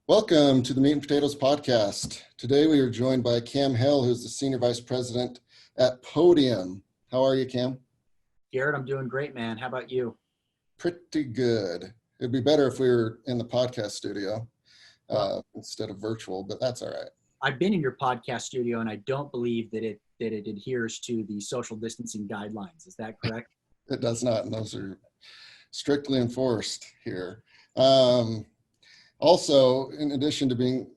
Welcome to the Meat and Potatoes podcast. Today we are joined by Cam Hale, who's the Senior Vice President at Podium. How are you, Cam? Garrett, I'm doing great, man. How about you? Pretty good. It'd be better if we were in the podcast studio instead of virtual, but that's all right. I've been in your podcast studio, and I don't believe that it adheres to the social distancing guidelines. Is that correct? It does not, and those are strictly enforced here. Also, in addition to being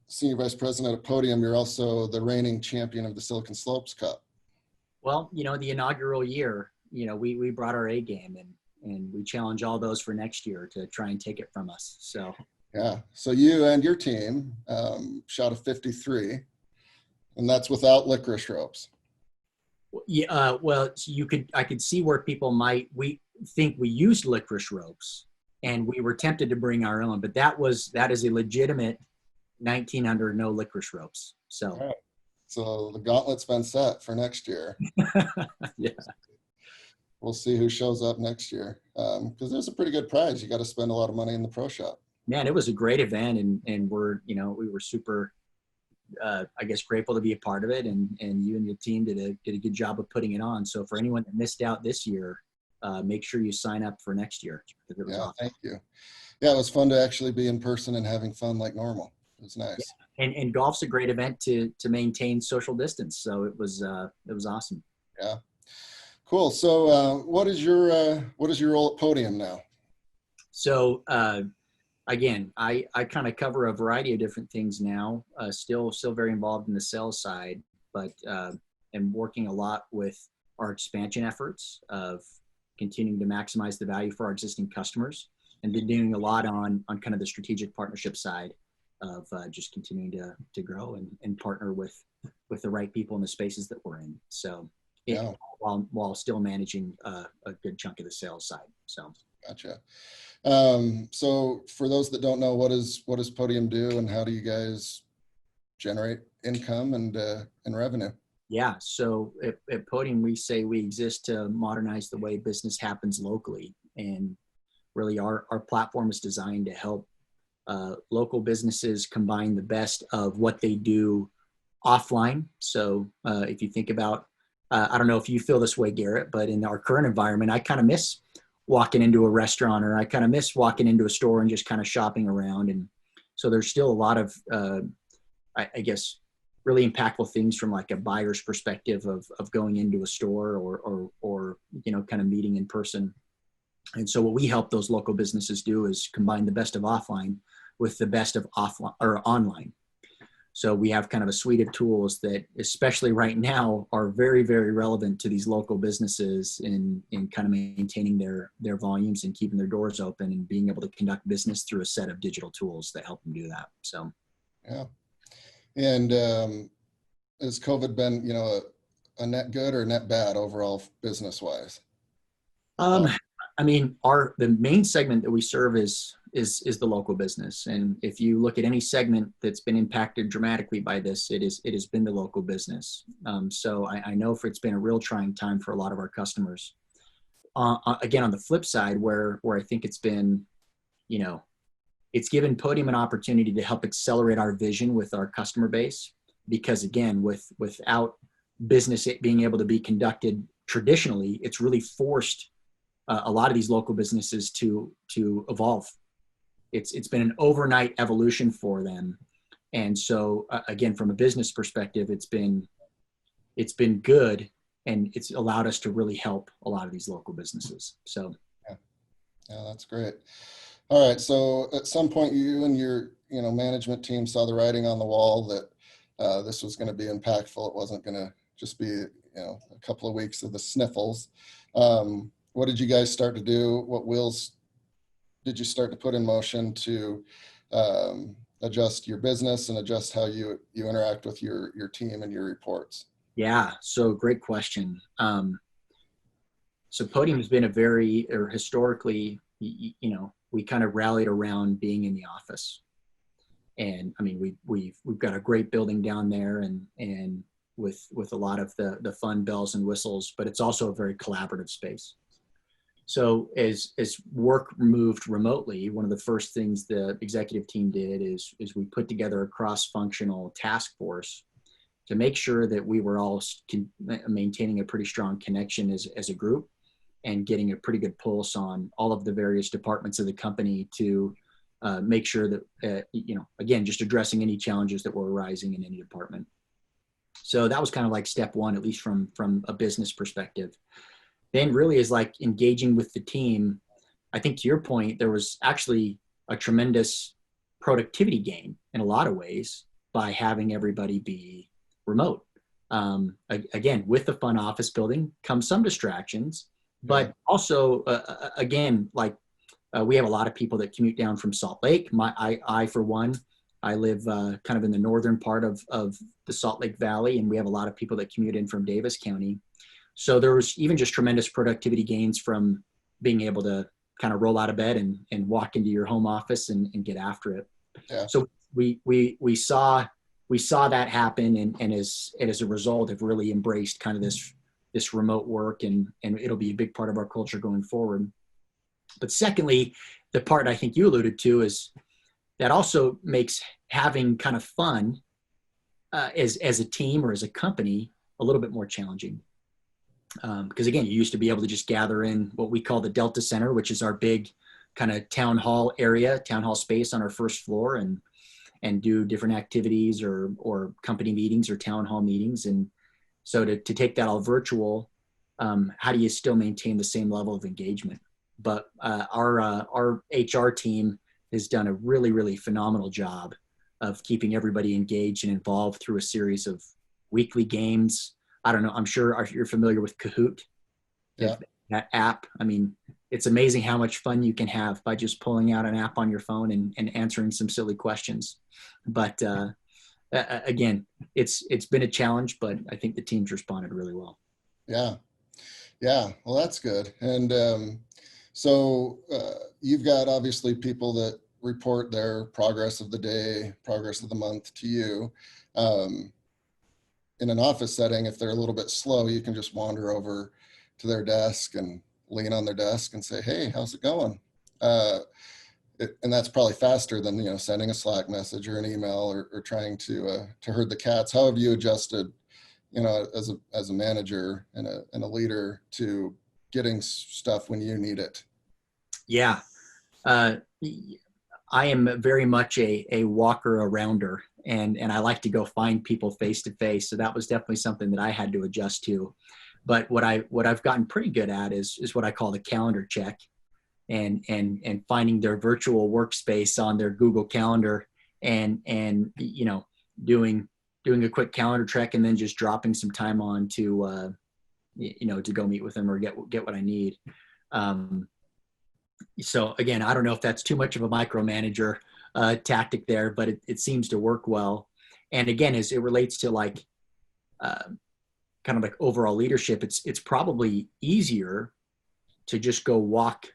Senior Vice President at Podium, you're also the reigning champion of the Silicon Slopes Cup. Well, the inaugural year, we brought our A game, and we challenge all those for next year to try and take it from us. So yeah, so you and your team shot a 53, and that's without licorice ropes. Yeah, well, I could see where people we think we used licorice ropes, and we were tempted to bring our own, but that is a legitimate 1900 no licorice ropes. So, right. So the gauntlet's been set for next year. Yeah. We'll see who shows up next year. Because there's a pretty good prize. You got to spend a lot of money in the pro shop. Man, it was a great event, and we were super, grateful to be a part of it, and you and your team did a good job of putting it on. So for anyone that missed out this year, make sure you sign up for next year. Yeah, awesome. Thank you. Yeah, it was fun to actually be in person and having fun like normal. It was nice. Yeah. And golf's a great event to maintain social distance. So it was awesome. Yeah. Cool. So what is your role at Podium now? So again, I kind of cover a variety of different things now. Still very involved in the sales side, but am working a lot with our expansion efforts of continuing to maximize the value for our existing customers, and been doing a lot on kind of the strategic partnership side of just continuing to grow and partner with the right people in the spaces that we're in. So yeah. While still managing a good chunk of the sales side. So gotcha. So for those that don't know, what does Podium do, and how do you guys generate income and revenue? Yeah. So at Podium, we say we exist to modernize the way business happens locally. And really our platform is designed to help local businesses combine the best of what they do offline. So if you think about, I don't know if you feel this way, Garrett, but in our current environment, I kind of miss walking into a restaurant, or I kind of miss walking into a store and just kind of shopping around. And so there's still a lot of, I guess, really impactful things from like a buyer's perspective of going into a store or kind of meeting in person. And so what we help those local businesses do is combine the best of offline with the best of offline or online. So we have kind of a suite of tools that, especially right now, are very, very relevant to these local businesses in kind of maintaining their volumes and keeping their doors open and being able to conduct business through a set of digital tools that help them do that. So, yeah. And has COVID been, a net good or net bad overall business wise? I mean, the main segment that we serve is the local business. And if you look at any segment that's been impacted dramatically by this, it has been the local business. So I know it's been a real trying time for a lot of our customers. Again, on the flip side, where I think it's been, it's given Podium an opportunity to help accelerate our vision with our customer base, because again, without business being able to be conducted traditionally, it's really forced a lot of these local businesses to evolve. It's been an overnight evolution for them. And so again, from a business perspective, it's been good, and it's allowed us to really help a lot of these local businesses. So yeah, that's great. All right. So at some point you and your management team saw the writing on the wall that this was going to be impactful. It wasn't going to just be a couple of weeks of the sniffles. What did you guys start to do? What wheels did you start to put in motion to adjust your business and adjust how you interact with your team and your reports? Yeah, so great question. So Podium has been historically, we kind of rallied around being in the office. And I mean, we've got a great building down there, and with a lot of the fun bells and whistles, but it's also a very collaborative space. So as work moved remotely, one of the first things the executive team did is we put together a cross-functional task force to make sure that we were all maintaining a pretty strong connection as a group and getting a pretty good pulse on all of the various departments of the company to make sure that, again, just addressing any challenges that were arising in any department. So that was kind of like step one, at least from a business perspective. Then really is like engaging with the team. I think to your point, there was actually a tremendous productivity gain in a lot of ways by having everybody be remote. Again, with the fun office building comes some distractions, but also, again, like we have a lot of people that commute down from Salt Lake. I for one, I live kind of in the northern part of the Salt Lake Valley, and we have a lot of people that commute in from Davis County. So there was even just tremendous productivity gains from being able to kind of roll out of bed and walk into your home office and get after it. Yeah. So we saw that happen, and as a result have really embraced kind of this remote work, and it'll be a big part of our culture going forward. But secondly, the part I think you alluded to is that also makes having kind of fun as a team or as a company a little bit more challenging. Because again, you used to be able to just gather in what we call the Delta Center, which is our big kind of town hall space on our first floor, and do different activities or company meetings or town hall meetings. And so to take that all virtual, how do you still maintain the same level of engagement? But our HR team has done a really, really phenomenal job of keeping everybody engaged and involved through a series of weekly games. I don't know, I'm sure you're familiar with Kahoot, that app. I mean, it's amazing how much fun you can have by just pulling out an app on your phone and answering some silly questions. But again, it's been a challenge, but I think the team's responded really well. Yeah. Well, that's good. And so you've got obviously people that report their progress of the day, progress of the month to you. In an office setting, if they're a little bit slow, you can just wander over to their desk and lean on their desk and say, "Hey, how's it going?" And that's probably faster than sending a Slack message or an email or trying to herd the cats. How have you adjusted, as a manager and a leader to getting stuff when you need it? Yeah. I am very much a walker arounder, and I like to go find people face to face. So that was definitely something that I had to adjust to. But what I've gotten pretty good at is what I call the calendar check, and finding their virtual workspace on their Google Calendar, and doing a quick calendar check, and then just dropping some time on to to go meet with them or get what I need. So again, I don't know if that's too much of a micromanager tactic there, but it seems to work well. And again, as it relates to like kind of like overall leadership, it's probably easier to just go walk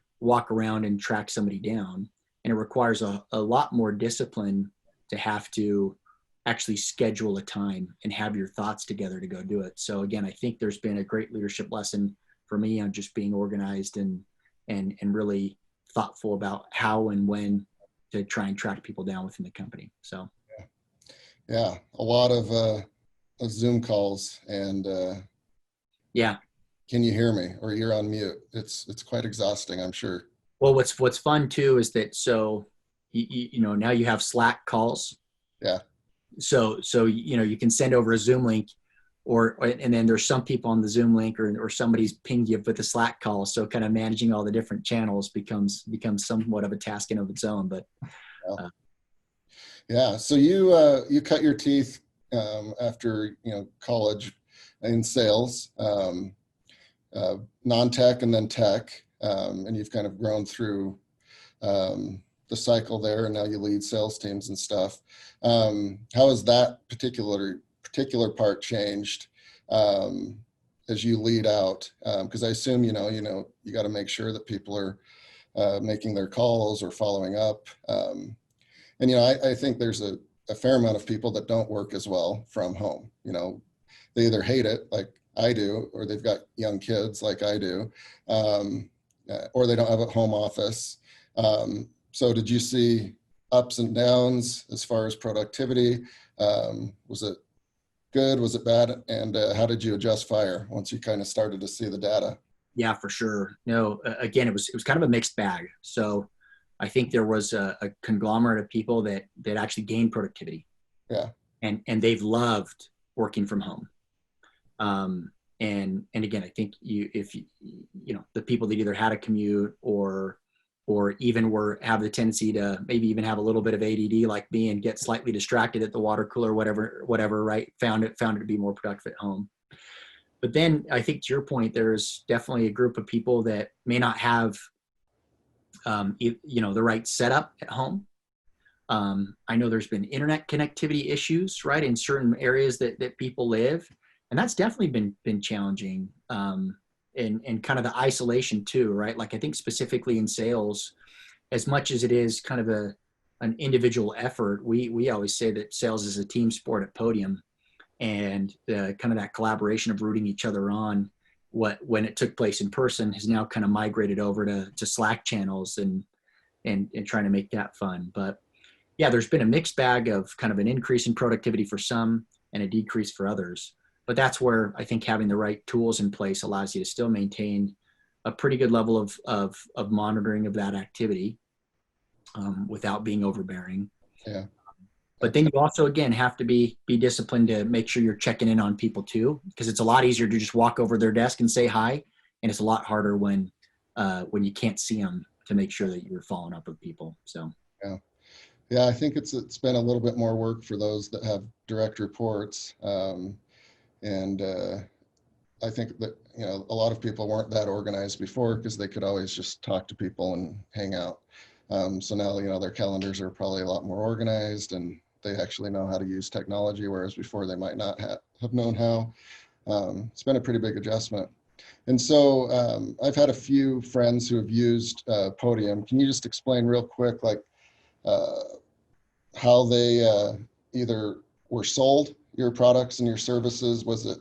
around and track somebody down. And it requires a lot more discipline to have to actually schedule a time and have your thoughts together to go do it. So again, I think there's been a great leadership lesson for me on just being organized and really thoughtful about how and when to try and track people down within the company. So yeah, a lot of Zoom calls and yeah. Can you hear me? Or you're on mute? It's quite exhausting, I'm sure. Well, what's fun too is that now you have Slack calls. Yeah. So you can send over a Zoom link, and then there's some people on the Zoom link or somebody's pinged you with a Slack call. So kind of managing all the different channels becomes somewhat of a task in of its own. But yeah. So you cut your teeth after college in sales, non-tech and then tech, and you've kind of grown through the cycle there, and now you lead sales teams and stuff. How has that particular part changed as you lead out? Because I assume you got to make sure that people are making their calls or following up. And I think there's a fair amount of people that don't work as well from home. They either hate it like I do, or they've got young kids like I do. or they don't have a home office. So did you see ups and downs as far as productivity? Was it good? Was it bad? And how did you adjust fire once you kind of started to see the data? Yeah, for sure. No, again, it was kind of a mixed bag. So I think there was a conglomerate of people that actually gained productivity. Yeah. And they've loved working from home. And again, I think if the people that either had a commute or even have the tendency to maybe even have a little bit of ADD like me and get slightly distracted at the water cooler, whatever, right? Found it to be more productive at home. But then I think to your point, there's definitely a group of people that may not have, the right setup at home. I know there's been internet connectivity issues, right, in certain areas that people live, and that's definitely been challenging. And kind of the isolation too, right? Like I think specifically in sales, as much as it is kind of an individual effort, we always say that sales is a team sport at Podium, and kind of that collaboration of rooting each other on when it took place in person has now kind of migrated over to Slack channels and trying to make that fun. But yeah, there's been a mixed bag of kind of an increase in productivity for some and a decrease for others. But that's where I think having the right tools in place allows you to still maintain a pretty good level of monitoring of that activity without being overbearing. Yeah. But then you also, again, have to be disciplined to make sure you're checking in on people too, because it's a lot easier to just walk over their desk and say hi. And it's a lot harder when you can't see them to make sure that you're following up with people. So, Yeah. Yeah, I think it's been a little bit more work for those that have direct reports. And I think that, a lot of people weren't that organized before because they could always just talk to people and hang out. So now, their calendars are probably a lot more organized and they actually know how to use technology, whereas before they might not have known how. It's been a pretty big adjustment. And so I've had a few friends who have used Podium. Can you just explain real quick, like how they either were sold your products and your services? Was it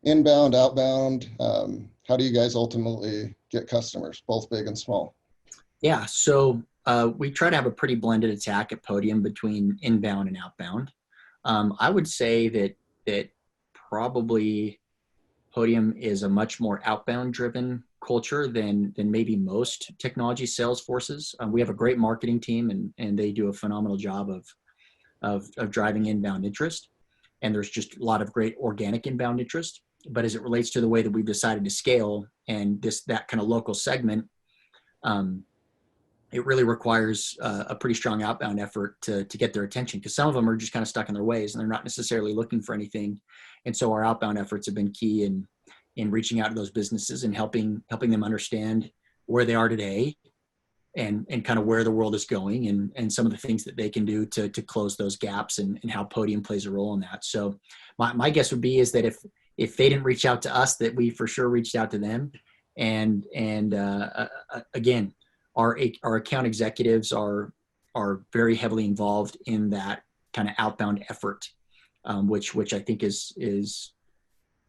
inbound, outbound? How do you guys ultimately get customers, both big and small? yeah, so we try to have a pretty blended attack at Podium between inbound and outbound. I would say that probably Podium is a much more outbound driven culture than maybe most technology sales forces. We have a great marketing team and they do a phenomenal job of driving inbound interest. And there's just a lot of great organic inbound interest. But as it relates to the way that we've decided to scale and that kind of local segment, it really requires a pretty strong outbound effort to get their attention, because some of them are just kind of stuck in their ways and they're not necessarily looking for anything. And so our outbound efforts have been key in reaching out to those businesses and helping them understand where they are today and kind of where the world is going and some of the things that they can do to close those gaps and how Podium plays a role in that. So my guess would be is that if they didn't reach out to us, that we for sure reached out to them. And again, our account executives are very heavily involved in that kind of outbound effort, which I think is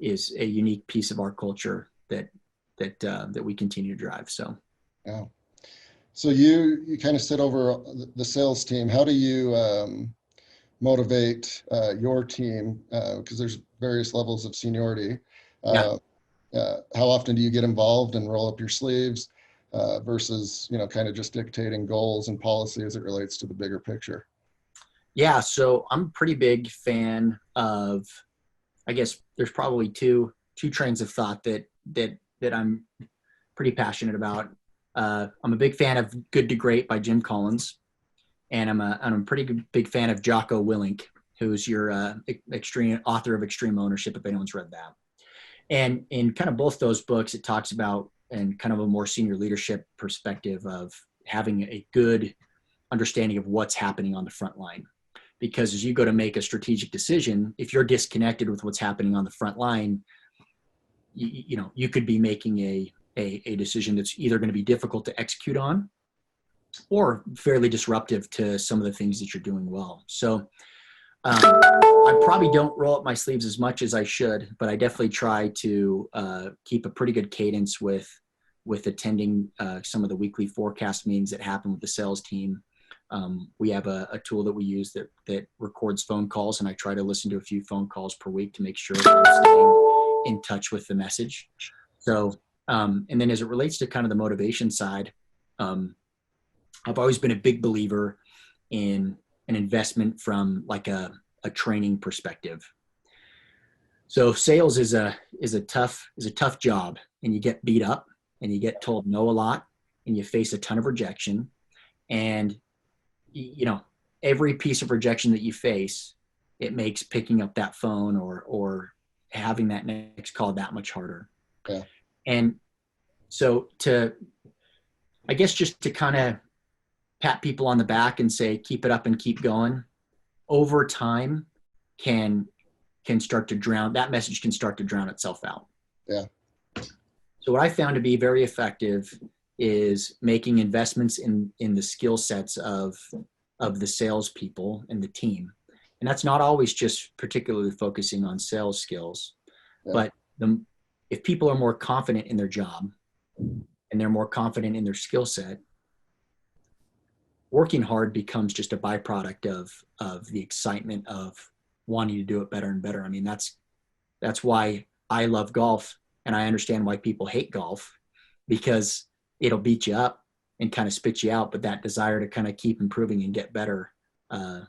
a unique piece of our culture that we continue to drive. So, yeah. So you kind of sit over the sales team. How do you motivate your team? Because there's various levels of seniority. yeah. How often do you get involved and roll up your sleeves versus, kind of just dictating goals and policy as it relates to the bigger picture? Yeah. So I'm a pretty big fan of, I guess there's probably two trains of thought that I'm pretty passionate about. I'm a big fan of Good to Great by Jim Collins, and I'm a pretty big fan of Jocko Willink, who's your extreme author of Extreme Ownership, if anyone's read that. And in kind of both those books, it talks about, and kind of a more senior leadership perspective of having a good understanding of what's happening on the front line. Because as you go to make a strategic decision, if you're disconnected with what's happening on the front line, you could be making a decision that's either going to be difficult to execute on or fairly disruptive to some of the things that you're doing well. So I probably don't roll up my sleeves as much as I should, but I definitely try to keep a pretty good cadence with with attending some of the weekly forecast meetings that happen with the sales team. We have a tool that we use that records phone calls, and I try to listen to a few phone calls per week to make sure that I'm staying in touch with the message. So, and then as it relates to kind of the motivation side, I've always been a big believer in an investment from like a training perspective. So sales is a tough job, and you get beat up and you get told no a lot and you face a ton of rejection. And you know, every piece of rejection that you face, it makes picking up that phone or having that next call that much harder. Yeah. And so I guess just to kind of pat people on the back and say, keep it up and keep going, over time can start to drown, that message can start to drown itself out. Yeah. So what I found to be very effective is making investments in the skill sets of the salespeople and the team. And that's not always just particularly focusing on sales skills, but if people are more confident in their job and they're more confident in their skill set, working hard becomes just a byproduct of the excitement of wanting to do it better and better. I mean, that's why I love golf, and I understand why people hate golf, because it'll beat you up and kind of spit you out. But that desire to kind of keep improving and get better, kind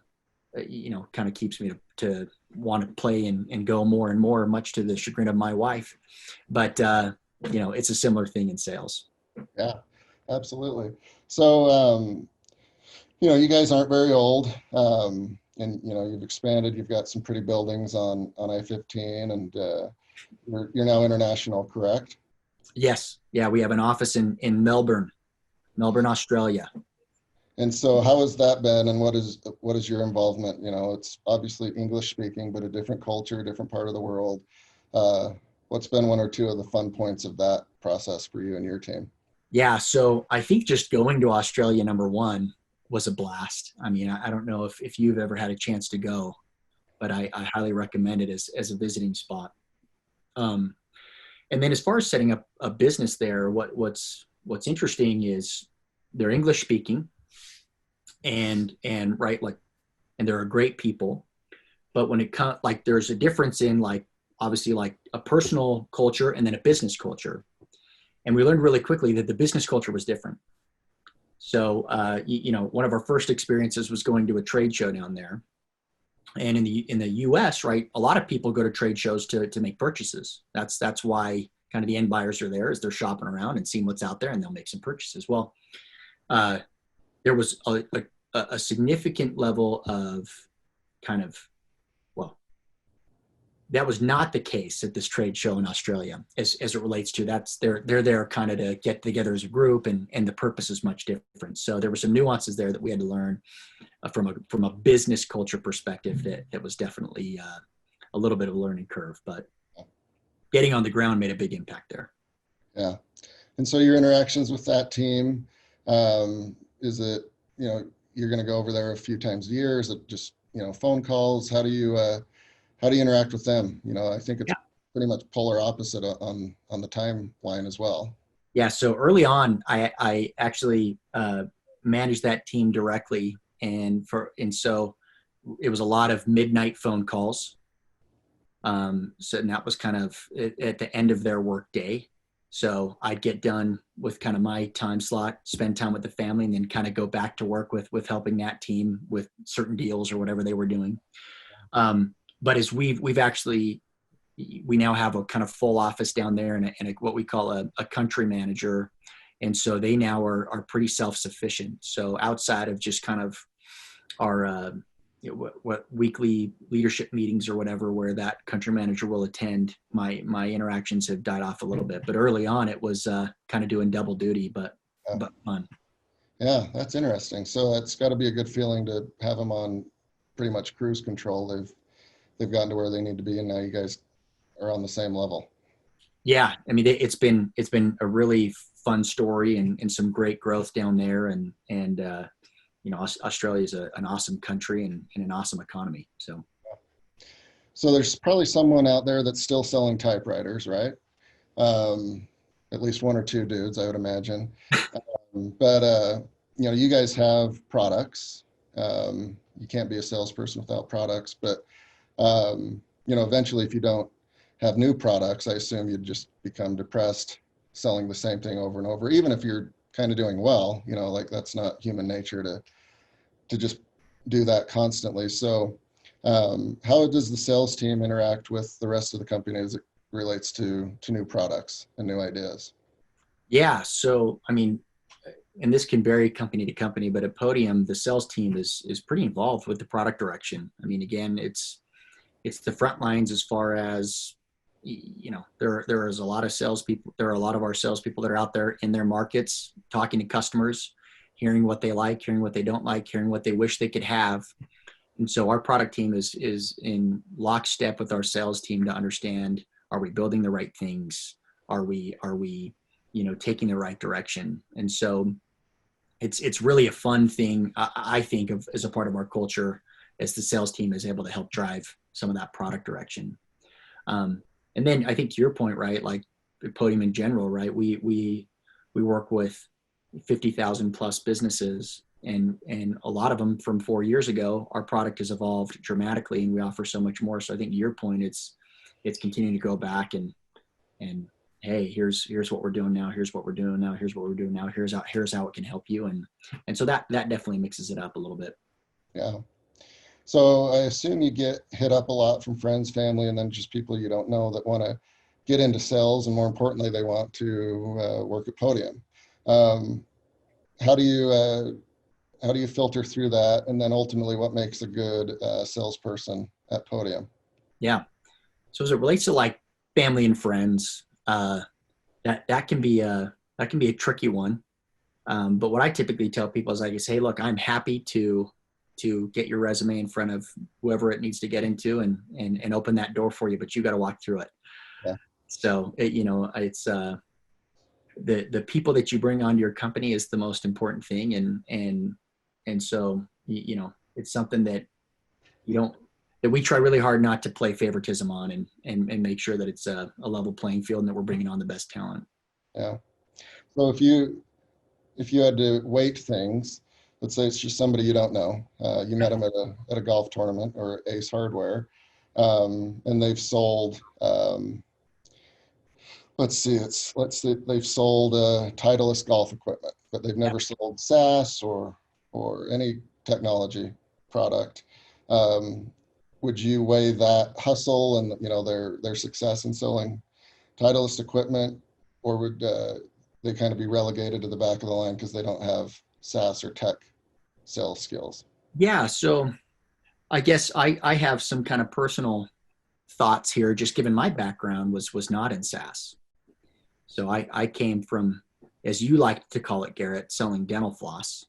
of keeps me to want to play and go more and more, much to the chagrin of my wife. But, it's a similar thing in sales. Yeah, absolutely. So, you guys aren't very old, and, you've expanded, you've got some pretty buildings on I-15, and you're now international, correct? Yes. Yeah. We have an office in Melbourne, Australia. And so how has that been, and what is your involvement? It's obviously English speaking, but a different culture, different part of the world. What's been one or two of the fun points of that process for you and your team? Yeah. So I think just going to Australia, number one, was a blast. I mean, I don't know if you've ever had a chance to go, but I highly recommend it as a visiting spot. And then as far as setting up a business there, what's interesting is they're English speaking and right, like, and they're great people. But when it comes, like, there's a difference in, like, obviously, like, a personal culture and then a business culture. And we learned really quickly that the business culture was different. So, one of our first experiences was going to a trade show down there. And in the US, right, a lot of people go to trade shows to make purchases. That's why kind of the end buyers are there, is they're shopping around and seeing what's out there, and they'll make some purchases. Well, there was a significant level of kind of, that was not the case at this trade show in Australia as it relates to they're there kind of to get together as a group, and the purpose is much different. So there were some nuances there that we had to learn from a business culture perspective that was definitely a little bit of a learning curve, but getting on the ground made a big impact there. Yeah. And so your interactions with that team, is it, you're going to go over there a few times a year? Is it just, phone calls? How do you interact with them? I think it's pretty much polar opposite on the timeline as well. Yeah. So early on, I actually managed that team directly. And so it was a lot of midnight phone calls. So that was kind of at the end of their work day. So I'd get done with kind of my time slot, spend time with the family, and then kind of go back to work with helping that team with certain deals or whatever they were doing. But as we now have a kind of full office down there and what we call a country manager. And so they now are pretty self-sufficient. So outside of just kind of our what weekly leadership meetings or whatever, where that country manager will attend, my interactions have died off a little bit. But early on, it was kind of doing double duty, but fun. Yeah, that's interesting. So it's got to be a good feeling to have them on pretty much cruise control. They've gotten to where they need to be, and now you guys are on the same level. Yeah, I mean, it's been a really fun story and some great growth down there, and Australia is an awesome country and an awesome economy. So there's probably someone out there that's still selling typewriters, right? And at least one or two dudes, I would imagine. But you know, you guys have products. You can't be a salesperson without products, but you know, eventually if you don't have new products, I assume you'd just become depressed selling the same thing over and over, even if you're kind of doing well, you know, like that's not human nature to just do that constantly. So how does the sales team interact with the rest of the company as it relates to new products and new ideas? Yeah. So, I mean, and this can vary company to company, but at Podium, the sales team is pretty involved with the product direction. I mean, again, it's the front lines as far as, you know, there is a lot of salespeople. There are a lot of our salespeople that are out there in their markets talking to customers, hearing what they like, hearing what they don't like, hearing what they wish they could have. And so our product team is in lockstep with our sales team to understand, are we building the right things? Are we, you know, taking the right direction? And so it's really a fun thing, I think, of as a part of our culture, as the sales team is able to help drive some of that product direction. And then I think to your point, right, like Podium in general, right, we work with 50,000 plus businesses, and a lot of them from 4 years ago, our product has evolved dramatically and we offer so much more. So I think to your point, it's continuing to go back and hey, here's what we're doing now. Here's what we're doing now. Here's what we're doing now. Here's how it can help you. And so that definitely mixes it up a little bit. Yeah. So I assume you get hit up a lot from friends, family, and then just people you don't know that want to get into sales, and more importantly, they want to work at Podium. Um, how do you filter through that, and then ultimately, what makes a good salesperson at Podium? Yeah. So as it relates to like family and friends, that can be a tricky one. But what I typically tell people is I say, hey, look, I'm happy to get your resume in front of whoever it needs to get into and open that door for you, but you got to walk through it. Yeah. So you know, it's the people that you bring onto your company is the most important thing, and so you know, it's something that you don't that we try really hard not to play favoritism on, and make sure that it's a level playing field and that we're bringing on the best talent. Yeah. So if you had to weight things, let's say it's just somebody you don't know, you met them at a golf tournament or Ace Hardware, and they've sold. Let's see, they've sold Titleist golf equipment, but they've Yeah. never sold SaaS or any technology product. Um, would you weigh that hustle and you know their success in selling Titleist equipment, or would they kind of be relegated to the back of the line because they don't have SaaS or tech sales skills? Yeah. So I guess I have some kind of personal thoughts here, just given my background was not in SaaS. So I came from, as you like to call it, Garrett, selling dental floss.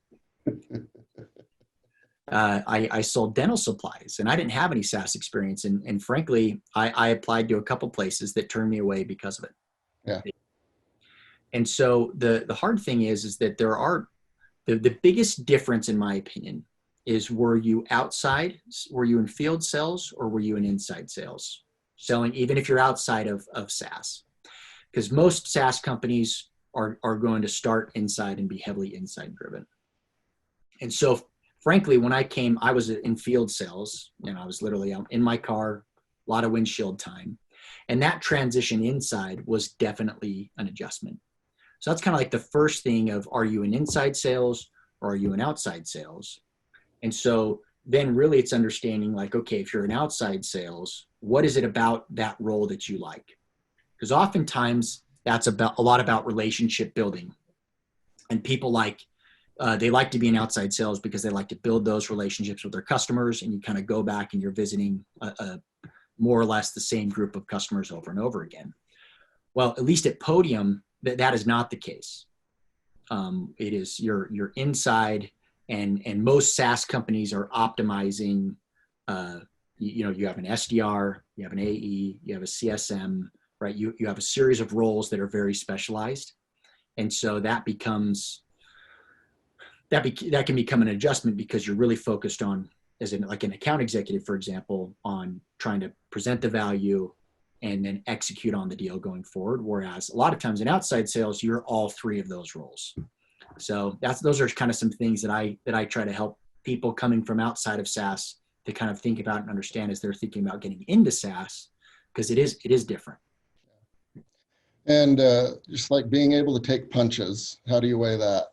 I sold dental supplies, and I didn't have any SaaS experience. And frankly, I applied to a couple places that turned me away because of it. Yeah. And so the hard thing is that there are the biggest difference, in my opinion, is were you in field sales, or were you in inside sales? Selling, even if you're outside of SaaS. Because most SaaS companies are going to start inside and be heavily inside driven. And so, frankly, when I came, I was in field sales, and I was literally out in my car, a lot of windshield time. And that transition inside was definitely an adjustment. So that's kind of like the first thing of, are you in inside sales or are you in outside sales? And so then really it's understanding like, okay, if you're in outside sales, what is it about that role that you like? Because oftentimes that's a lot about relationship building, and people they like to be in outside sales because they like to build those relationships with their customers, and you kind of go back and you're visiting a more or less the same group of customers over and over again. Well, at least at Podium, that is not the case. It is you're inside, and most SaaS companies are optimizing. You know, you have an SDR, you have an AE, you have a CSM, right? You have a series of roles that are very specialized, and so that becomes that can become an adjustment because you're really focused on, as in like an account executive, for example, on trying to present the value, and then execute on the deal going forward. Whereas a lot of times in outside sales, you're all three of those roles. So those are kind of some things that I try to help people coming from outside of SaaS to kind of think about and understand as they're thinking about getting into SaaS, because it is different. And just like being able to take punches, how do you weigh that?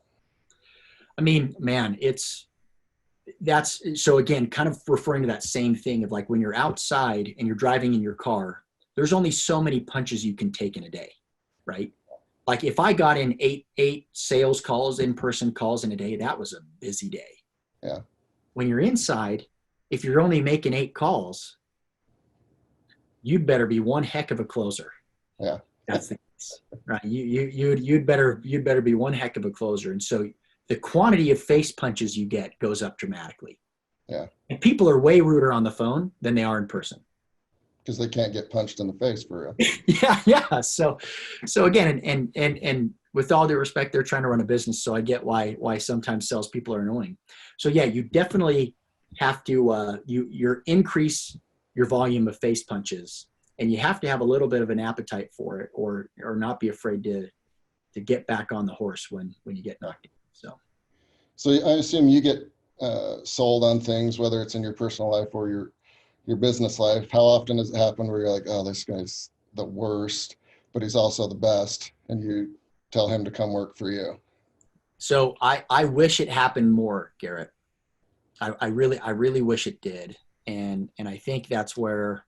I mean, man, that's so again, kind of referring to that same thing of like when you're outside and you're driving in your car, there's only so many punches you can take in a day, right? Like if I got in eight sales calls, in-person calls in a day, that was a busy day. Yeah. When you're inside, if you're only making 8 calls, you'd better be one heck of a closer. Yeah. That's the case, right? You'd better be one heck of a closer. And so the quantity of face punches you get goes up dramatically. Yeah. And people are way ruder on the phone than they are in person. Because they can't get punched in the face for real. Yeah. So again, and with all due respect, they're trying to run a business. So I get why sometimes salespeople are annoying. So yeah, you definitely have to you increase your volume of face punches, and you have to have a little bit of an appetite for it, or not be afraid to get back on the horse when you get knocked in. So I assume you get sold on things, whether it's in your personal life or your business life. How often does it happen where you're like, oh, this guy's the worst, but he's also the best, and you tell him to come work for you? So I wish it happened more, Garrett. I really wish it did. And I think that's where,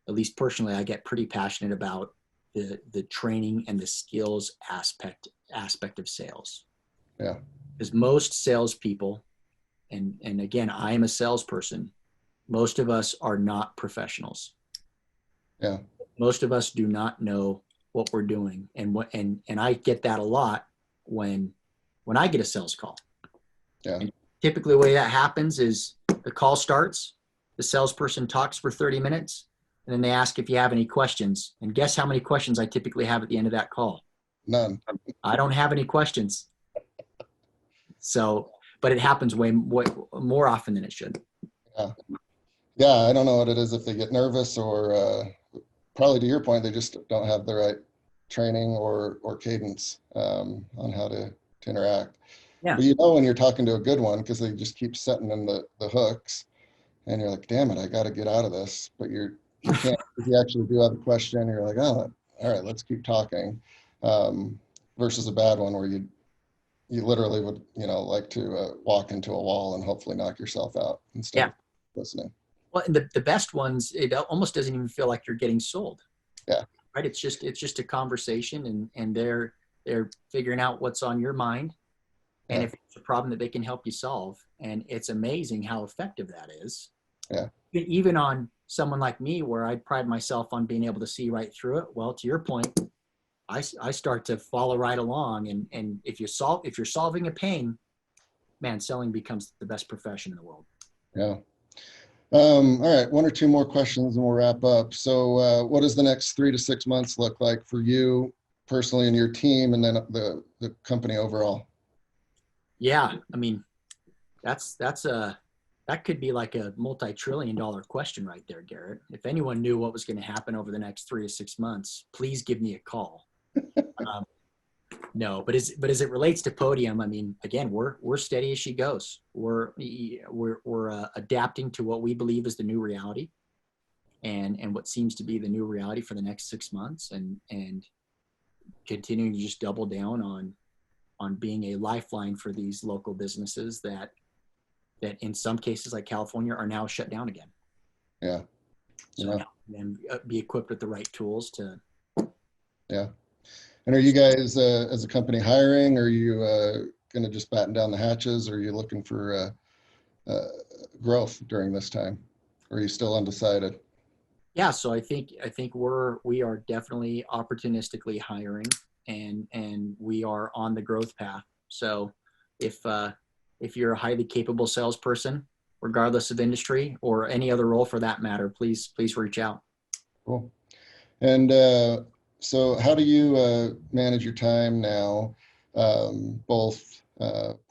at least personally, I get pretty passionate about the training and the skills aspect of sales. Yeah. Because most salespeople, and again, I am a salesperson, most of us are not professionals. Yeah. Most of us do not know what we're doing. And I get that a lot when I get a sales call. Yeah. And typically the way that happens is the call starts, the salesperson talks for 30 minutes, and then they ask if you have any questions. And guess how many questions I typically have at the end of that call? None. I don't have any questions. So, but it happens way more often than it should. Yeah. Yeah. I don't know what it is, if they get nervous or probably to your point, they just don't have the right training or cadence on how to interact. Yeah. But when you're talking to a good one, because they just keep setting in the hooks, and you're like, damn it, I got to get out of this. But you can't, if you actually do have a question, you're like, oh, all right, let's keep talking. Versus a bad one where you literally would, like to walk into a wall and hopefully knock yourself out instead of listening. Well, and the best ones, it almost doesn't even feel like you're getting sold. Yeah. Right. It's just a conversation, and they're figuring out what's on your mind, and if it's a problem that they can help you solve. And it's amazing how effective that is. Yeah. Even on someone like me, where I pride myself on being able to see right through it. Well, to your point, I start to follow right along. And if you're solving a pain, man, selling becomes the best profession in the world. Yeah. All right, 1 or 2 more questions and we'll wrap up. So what does the next 3 to 6 months look like for you personally and your team, and then the company overall? Yeah, I mean, that could be like a multi-trillion-dollar question right there, Garrett. If anyone knew what was going to happen over the next 3 to 6 months, please give me a call. No, but as it relates to Podium, I mean, again, we're steady as she goes. We're adapting to what we believe is the new reality, and what seems to be the new reality for the next 6 months, and continuing to just double down on being a lifeline for these local businesses that in some cases like California are now shut down again. Yeah. So and be equipped with the right tools to. Yeah. And are you guys as a company hiring? Or are you going to just batten down the hatches? Or are you looking for growth during this time? Or are you still undecided? Yeah, so I think we are definitely opportunistically hiring, and we are on the growth path. So if you're a highly capable salesperson, regardless of industry or any other role for that matter, please reach out. Cool. And so how do you manage your time now, both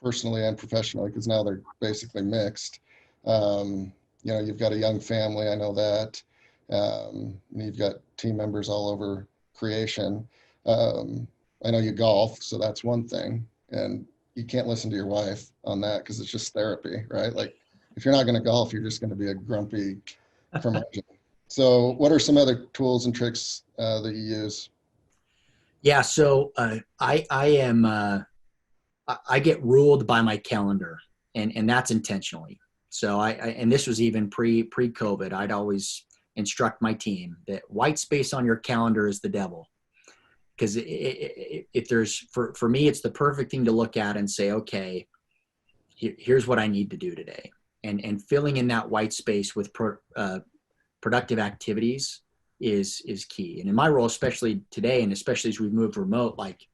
personally and professionally, because now they're basically mixed? You've got a young family, I know that. You've got team members all over creation. I know you golf, so that's one thing. And you can't listen to your wife on that because it's just therapy, right? Like if you're not going to golf, you're just going to be a grumpy curmudgeon. So what are some other tools and tricks that you use? Yeah. So I get ruled by my calendar, and that's intentionally. So and this was even pre-COVID. I'd always instruct my team that white space on your calendar is the devil. Because if there's, for me, it's the perfect thing to look at and say, okay, here's what I need to do today. And filling in that white space with productive activities is key. And in my role, especially today, and especially as we've moved remote, like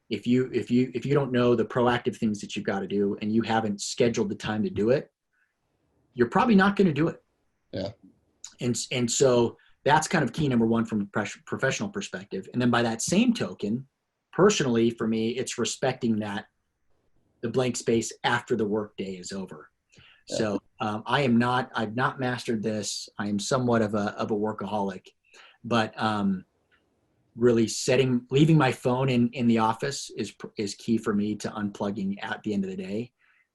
if you don't know the proactive things that you've got to do and you haven't scheduled the time to do it, you're probably not going to do it. Yeah. And so that's kind of key, number one, from a professional perspective. And then by that same token, personally, for me, it's respecting that the blank space after the workday is over. Yeah. So I've not mastered this. I am somewhat of a workaholic, but really leaving my phone in the office is key for me to unplugging at the end of the day,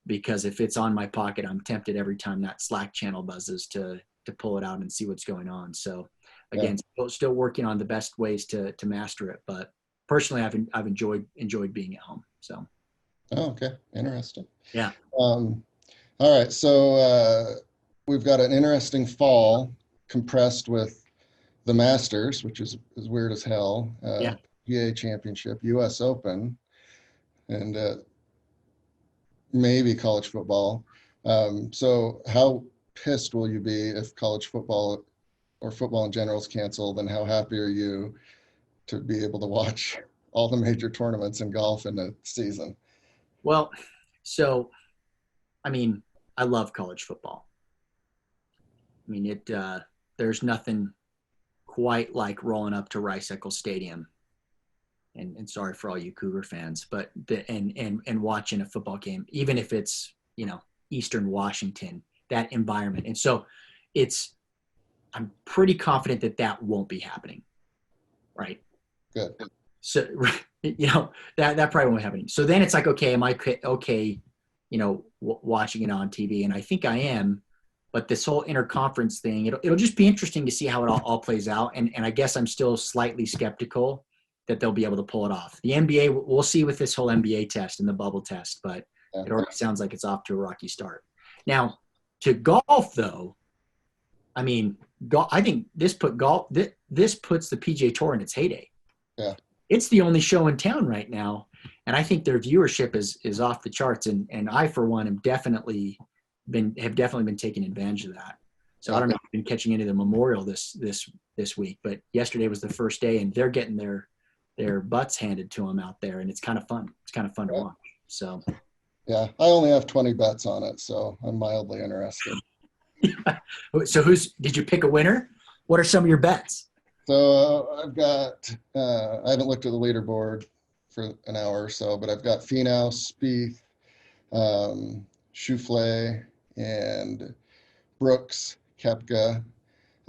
because if it's on my pocket, I'm tempted every time that Slack channel buzzes to pull it out and see what's going on. So again, still working on the best ways to master it, but personally, I've enjoyed being at home. So. Oh, okay. Interesting. Yeah. All right. So we've got an interesting fall compressed with the Masters, which is weird as hell. PGA Championship, US Open, and maybe college football. So how pissed will you be if college football or football in general is canceled, and how happy are you to be able to watch all the major tournaments in golf in the season? Well, so, I mean, I love college football. I mean, there's nothing quite like rolling up to Rice-Eccles Stadium, and sorry for all you Cougar fans, but and watching a football game, even if it's, Eastern Washington, that environment. And so I'm pretty confident that won't be happening. Right. Good. So, that probably won't be happening. So then it's like, okay, am I okay, watching it on TV? And I think I am, but this whole interconference thing, it'll just be interesting to see how it all plays out. And I guess I'm still slightly skeptical that they'll be able to pull it off. The NBA, we'll see with this whole NBA test and the bubble test, but it already sounds like it's off to a rocky start. Now, to golf though, I mean, I think this puts the PGA Tour in its heyday. Yeah. It's the only show in town right now, and I think their viewership is off the charts. And I, for one, have definitely been taking advantage of that. So I don't know if you've been catching into the Memorial this week, but yesterday was the first day, and they're getting their butts handed to them out there, and it's kind of fun. It's kind of fun to watch. So. Yeah, I only have 20 bets on it, so I'm mildly interested. Yeah. So did you pick a winner? What are some of your bets? So I've got, I haven't looked at the leaderboard for an hour or so, but I've got Finau, Spieth, Schauffele, and Brooks, Koepka.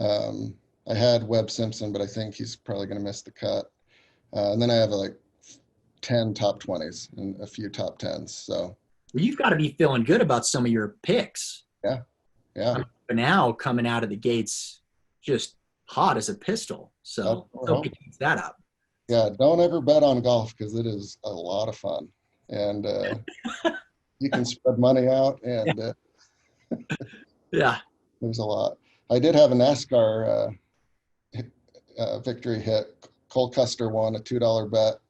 I had Webb Simpson, but I think he's probably going to miss the cut. And then I have like 10 top 20s and a few top 10s. So well, you've got to be feeling good about some of your picks. Yeah. But now coming out of the gates, just hot as a pistol. So hope he keeps that up. Yeah, don't ever bet on golf because it is a lot of fun, and you can spread money out, and there's a lot. I did have a NASCAR victory hit. Cole Custer won a $2 bet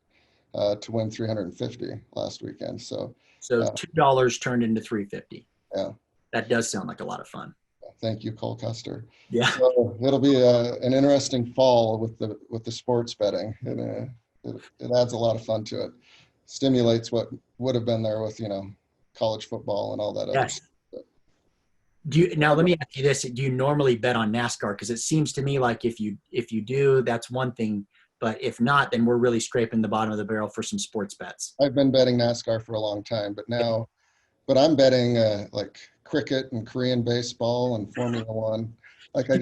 to win $350 last weekend. So $2 turned into $350. Yeah, that does sound like a lot of fun. Thank you, Cole Custer. Yeah, so it'll be an interesting fall with the sports betting, and it adds a lot of fun to it. Stimulates what would have been there with college football and all that other stuff. Now let me ask you this: do you normally bet on NASCAR? Because it seems to me like if you do, that's one thing. But if not, then we're really scraping the bottom of the barrel for some sports bets. I've been betting NASCAR for a long time, but I'm betting like cricket and Korean baseball and Formula One. Like I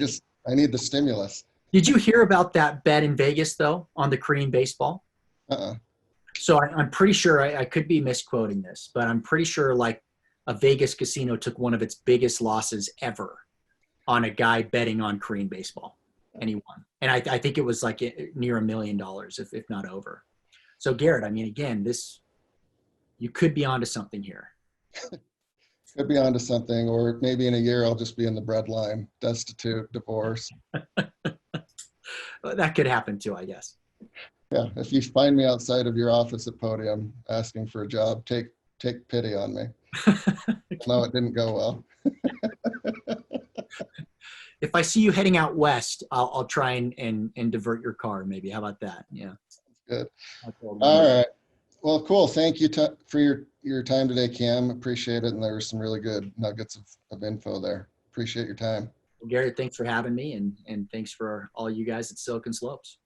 I need the stimulus. Did you hear about that bet in Vegas though on the Korean baseball? Uh-uh. So I'm pretty sure I could be misquoting this, but I'm pretty sure like a Vegas casino took one of its biggest losses ever on a guy betting on Korean baseball, and he won. And I think it was like near $1 million, if not over. So Garrett, I mean, again, you could be onto something here. Could be onto something, or maybe in a year I'll just be in the breadline, destitute, divorce. That could happen too, I guess. Yeah, if you find me outside of your office at Podium asking for a job, take pity on me. No, it didn't go well. If I see you heading out west, I'll try and divert your car. Maybe. How about that? Yeah. Good. All right. Well, cool. Thank you for your time today, Cam. Appreciate it. And there were some really good nuggets of info there. Appreciate your time. Well, Garrett, thanks for having me, and thanks for all you guys at Silicon Slopes.